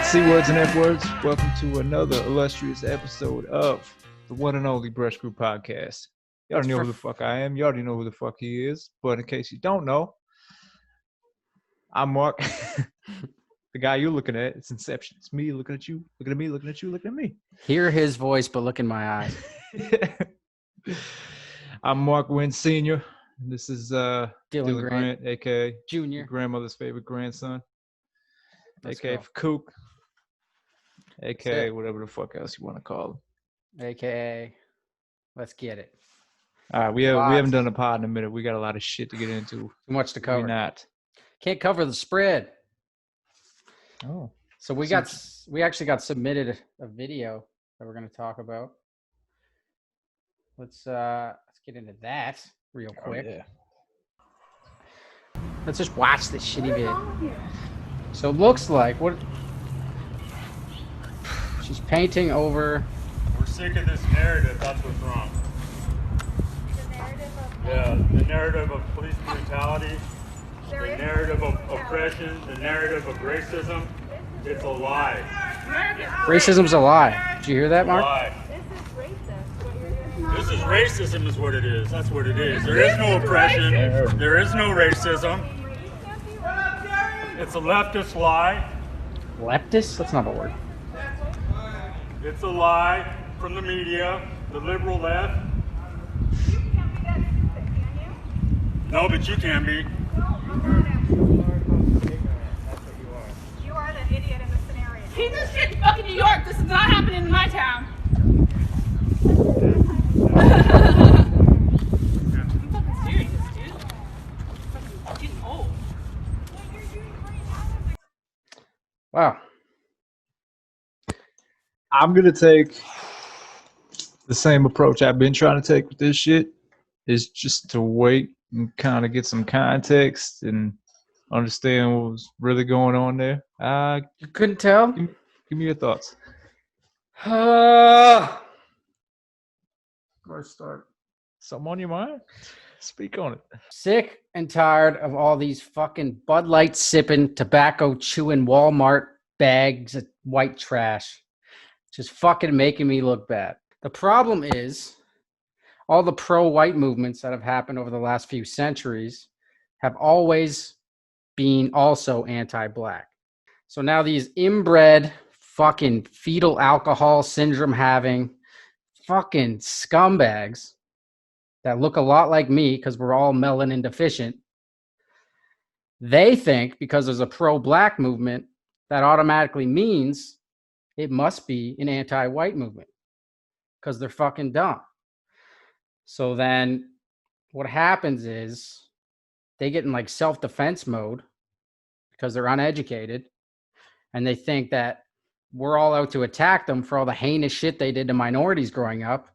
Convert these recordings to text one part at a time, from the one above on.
C words and F words. Welcome to another illustrious episode of the one and only Brush Group Podcast. You already know who the fuck I am. You already know who the fuck he is. But in case you don't know, I'm Mark. The guy you're looking at, it's Inception. It's me looking at you, looking at me, looking at you, looking at me. Hear his voice, but look in my eyes. I'm Mark Wynn Sr. This is Dylan Grant, a.k.a. Junior. grandmother's favorite grandson, Let's a.k.a. go. Kook, a.k.a. whatever the fuck else you want to call him. AKA, let's get it. All right, we haven't done a pod in a minute. We got a lot of shit to get into. Too much to cover. Maybe not. Can't cover the spread. Oh. So we actually got submitted a video that we're going to talk about. Let's get into that real quick. Oh, yeah. Let's just watch this shitty video. So it looks like what she's painting over. We're sick of this narrative. That's what's wrong. The narrative of police brutality, the narrative of oppression, the narrative of racism. It's a lie. Racism's a lie. Did you hear that, Mark? Lie. This is racism is what it is. That's what it is. There is no oppression. There is no racism. It's a leftist lie. Leftist? That's not a word. It's a lie from the media, the liberal left. No, but you can be. You are the idiot in the scenario. He's this shit in fucking New York. This is not happening in my town. I'm fucking serious, dude. She's old. Wow. I'm going to take the same approach I've been trying to take with this shit, is just to wait and kind of get some context and understand what was really going on there. You couldn't tell? Give me your thoughts. Where to start? Something on your mind? Speak on it. Sick and tired of all these fucking Bud Light sipping, tobacco chewing Walmart bags of white trash. Just fucking making me look bad. The problem is all the pro-white movements that have happened over the last few centuries have always been also anti-black. So now these inbred fucking fetal alcohol syndrome having fucking scumbags that look a lot like me because we're all melanin deficient, they think because there's a pro-black movement that automatically means it must be an anti-white movement because they're fucking dumb. So then what happens is they get in like self-defense mode because they're uneducated and they think that we're all out to attack them for all the heinous shit they did to minorities growing up.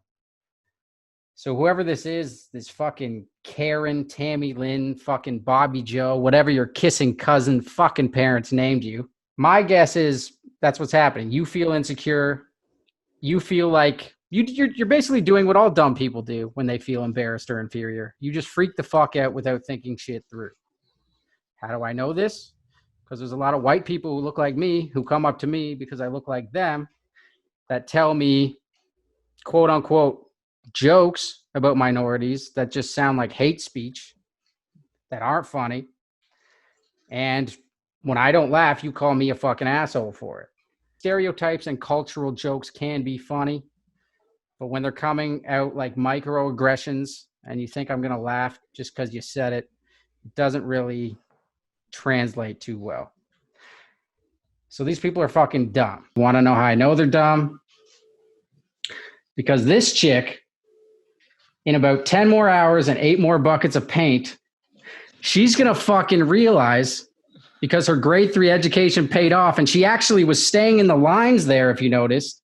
So whoever this is, this fucking Karen, Tammy Lynn, fucking Bobby Joe, whatever your kissing cousin fucking parents named you, my guess is that's what's happening. You feel insecure. You feel like you're basically doing what all dumb people do when they feel embarrassed or inferior. You just freak the fuck out without thinking shit through. How do I know this? Because there's a lot of white people who look like me who come up to me because I look like them that tell me, quote unquote, jokes about minorities that just sound like hate speech, that aren't funny. And when I don't laugh, you call me a fucking asshole for it. Stereotypes and cultural jokes can be funny, but when they're coming out like microaggressions and you think I'm going to laugh just because you said it, it doesn't really translate too well. So these people are fucking dumb. Want to know how I know they're dumb? Because this chick, in about 10 more hours and 8 more buckets of paint, she's going to fucking realize, because her grade 3 education paid off and she actually was staying in the lines there, if you noticed,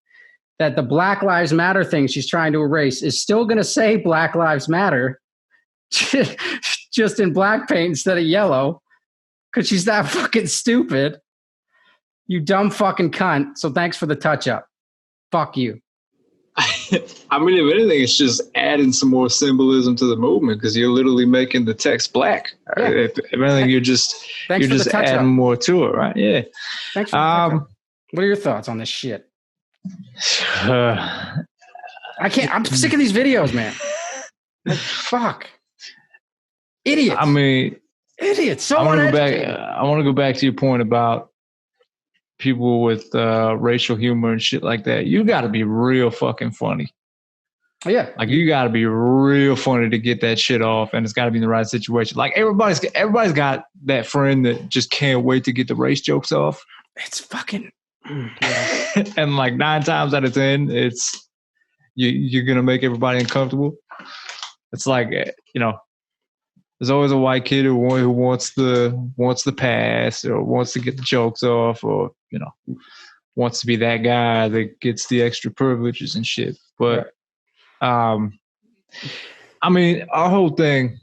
that the Black Lives Matter thing she's trying to erase is still going to say Black Lives Matter just in black paint instead of yellow because she's that fucking stupid. You dumb fucking cunt. So thanks for the touch up. Fuck you. I mean, if anything, it's just adding some more symbolism to the movement because you're literally making the text black. Yeah. If anything, you're just adding more to it, right? Yeah. Thanks for the touch up. What are your thoughts on this shit? Uh, I'm sick of these videos, man. Like, fuck. Idiots. I mean, idiots. So I want to go back. uneducated. I want to go back to your point about people with racial humor and shit like that. You got to be real fucking funny. Yeah. Like you got to be real funny to get that shit off, and it's got to be in the right situation. Like everybody's got that friend that just can't wait to get the race jokes off. It's fucking. Yeah. And like 9 times out of 10, it's you're gonna make everybody uncomfortable. It's like there's always a white kid who wants the pass or wants to get the jokes off or wants to be that guy that gets the extra privileges and shit. But I mean, our whole thing.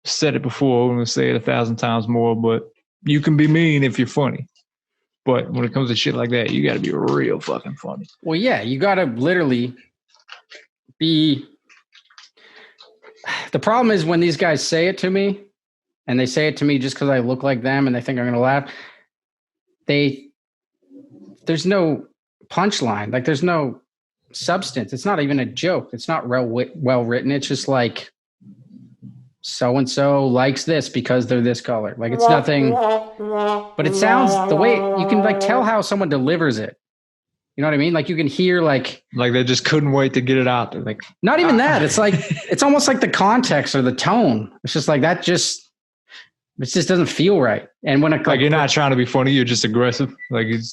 Said it before. I'm gonna say it 1,000 times more. But you can be mean if you're funny. But when it comes to shit like that, you got to be real fucking funny. Well, yeah, you got to literally be. The problem is when these guys say it to me, and they say it to me just because I look like them, and they think I'm going to laugh. There's no punchline. Like there's no substance. It's not even a joke. It's not well written. It's just like so and so likes this because they're this color. Like it's nothing. But it sounds the way you can like tell how someone delivers it. You know what I mean? Like you can hear like they just couldn't wait to get it out. They're like not even that. It's like it's almost like the context or the tone. It's just like that. It just doesn't feel right. And when like you're not trying to be funny, you're just aggressive. Like it's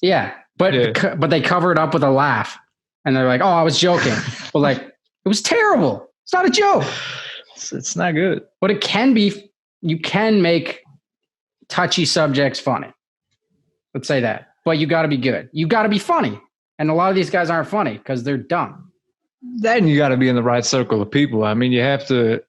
but they cover it up with a laugh, and they're like, "Oh, I was joking." Well, like it was terrible. It's not a joke. It's not good. But it can be. You can make touchy subjects funny. Let's say that. But you got to be good. You got to be funny. And a lot of these guys aren't funny because they're dumb. Then you got to be in the right circle of people. I mean, you have to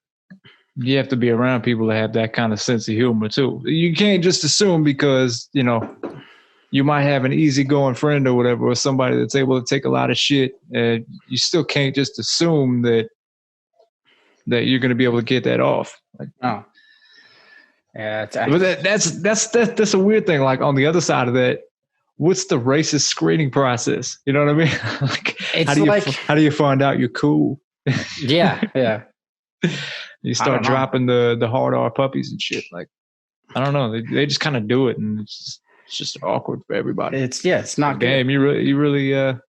be around people that have that kind of sense of humor too. You can't just assume because, you might have an easygoing friend or whatever, or somebody that's able to take a lot of shit. You still can't just assume that you're going to be able to get that off. Like, oh. Yeah, but that's a weird thing. Like on the other side of that, what's the racist screening process? You know what I mean? Like, how do you find out you're cool? Yeah. You start dropping the hard R puppies and shit. Like, I don't know. They just kind of do it, and it's just awkward for everybody. It's not good. Damn, you really you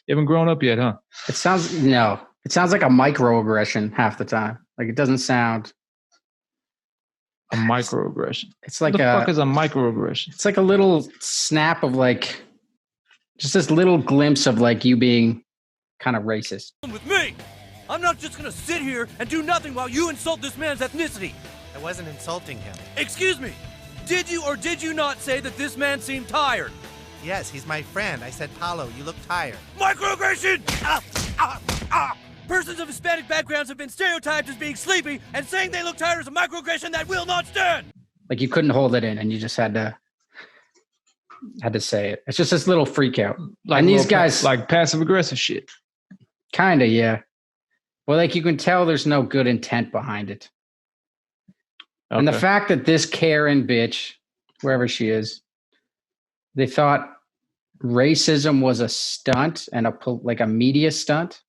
haven't grown up yet, huh? It sounds like a microaggression half the time. Like it doesn't sound. A microaggression. It's like what the fuck is a microaggression? It's like a little snap of like, just this little glimpse of like you being kind of racist. With me, I'm not just gonna sit here and do nothing while you insult this man's ethnicity. I wasn't insulting him. Excuse me. Did you or did you not say that this man seemed tired? Yes, he's my friend. I said, Paulo, you look tired. Microaggression! Persons of Hispanic backgrounds have been stereotyped as being sleepy, and saying they look tired is a microaggression that will not stand. Like you couldn't hold it in, and you just had to say it. It's just this little freak out. Like and these guys, like passive aggressive shit. Kinda, yeah. Well, like you can tell, there's no good intent behind it. Okay. And the fact that this Karen bitch, wherever she is, they thought racism was a stunt and a media stunt.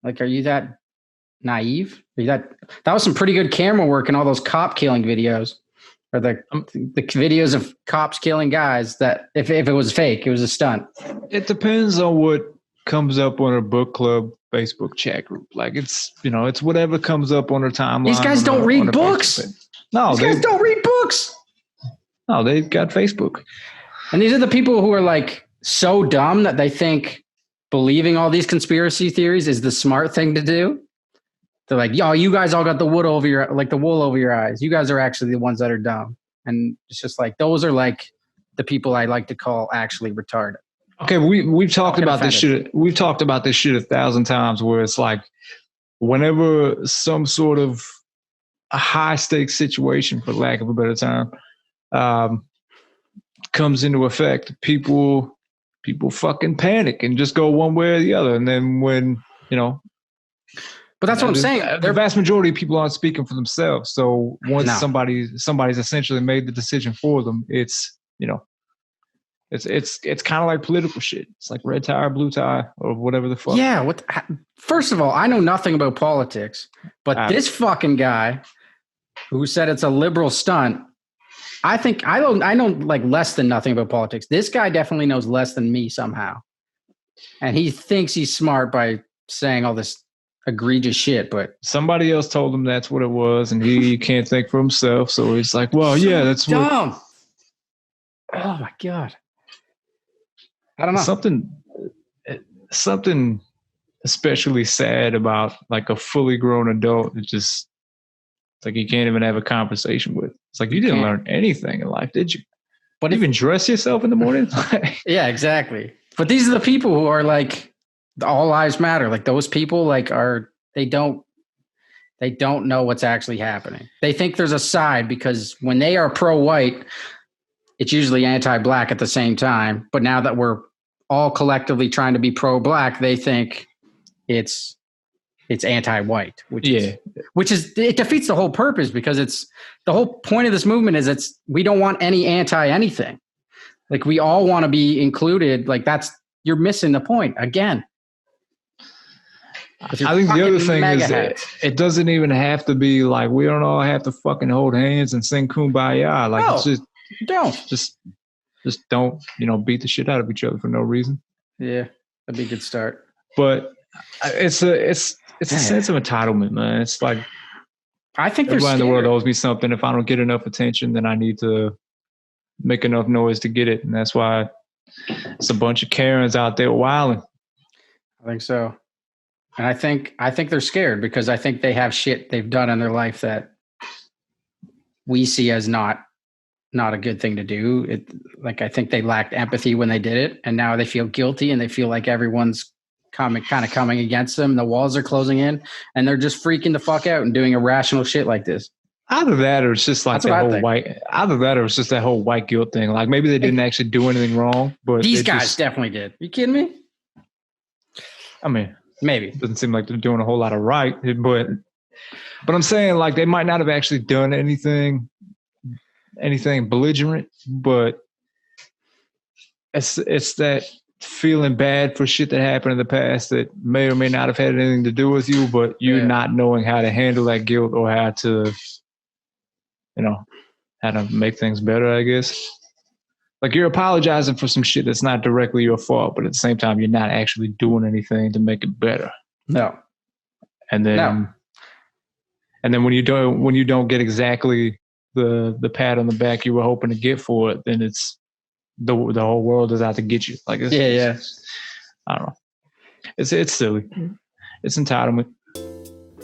Like, are you that naive? Are you that was some pretty good camera work in all those cop killing videos, or the videos of cops killing guys. That if it was fake, it was a stunt. It depends on what comes up on her book club Facebook chat group. Like it's whatever comes up on her timeline. These guys don't read books. No, these guys don't read books. No, they've got Facebook. And these are the people who are like so dumb that they think believing all these conspiracy theories is the smart thing to do. They're like, yo, you guys all got the wool over your eyes. You guys are actually the ones that are dumb. And it's just like, those are like the people I like to call actually retarded. Okay, we've talked about this shit. We've talked about this shit 1,000 times where it's like whenever some sort of a high stakes situation, for lack of a better term, comes into effect, people fucking panic and just go one way or the other. And then when, but that's what I'm saying. The vast majority of people aren't speaking for themselves. So once somebody's essentially made the decision for them, it's, It's kind of like political shit. It's like red tie, blue tie, or whatever the fuck. Yeah. First of all, I know nothing about politics, but this fucking guy who said it's a liberal stunt, I think I know like less than nothing about politics. This guy definitely knows less than me somehow, and he thinks he's smart by saying all this egregious shit. But somebody else told him that's what it was, and he can't think for himself. So he's like, "Well, yeah, that's dumb." what." Oh my god. I don't know. Something especially sad about like a fully grown adult. It's like you can't even have a conversation with. It's like you didn't learn anything in life, did you? But even dress yourself in the morning? Yeah, exactly. But these are the people who are like, all lives matter. Like those people like they don't know what's actually happening. They think there's a side because when they are pro-white, it's usually anti-black at the same time. But now that we're all collectively trying to be pro-black, they think it's anti-white, which is it defeats the whole purpose, because it's the whole point of this movement is we don't want any anti-anything. Like we all want to be included. Like you're missing the point again. I think the other thing is it doesn't even have to be like we don't all have to fucking hold hands and sing Kumbaya. Like it's just don't beat the shit out of each other for no reason. Yeah, that'd be a good start. But it's a sense of entitlement, man. It's like I think everybody in the world owes me something. If I don't get enough attention, then I need to make enough noise to get it, and that's why it's a bunch of Karens out there wilding. I think so. And I think they're scared because I think they have shit they've done in their life that we see as not a good thing to do. I think they lacked empathy when they did it, and now they feel guilty and they feel like everyone's coming against them. The walls are closing in, and they're just freaking the fuck out and doing irrational shit like this. Either that, or it's just like that whole white. Either that, or it's just that whole white guilt thing. Like maybe they didn't actually do anything wrong, but these guys definitely did. Are you kidding me? I mean, maybe it doesn't seem like they're doing a whole lot of right, but I'm saying like they might not have actually done anything belligerent, but it's that feeling bad for shit that happened in the past that may or may not have had anything to do with you, but you not knowing how to handle that guilt or how to make things better, I guess. Like you're apologizing for some shit that's not directly your fault, but at the same time, you're not actually doing anything to make it better. No. And then when you don't get exactly the pat on the back you were hoping to get for it, then it's the whole world is out to get you. Like it's, I don't know. It's silly. It's entitlement.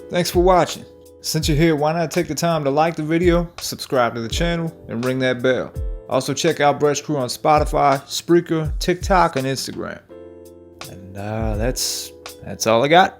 Thanks for watching. Since you're here, why not take the time to like the video, subscribe to the channel, and ring that bell. Also check out Brush Crew on Spotify, Spreaker, TikTok, and Instagram. And that's all I got.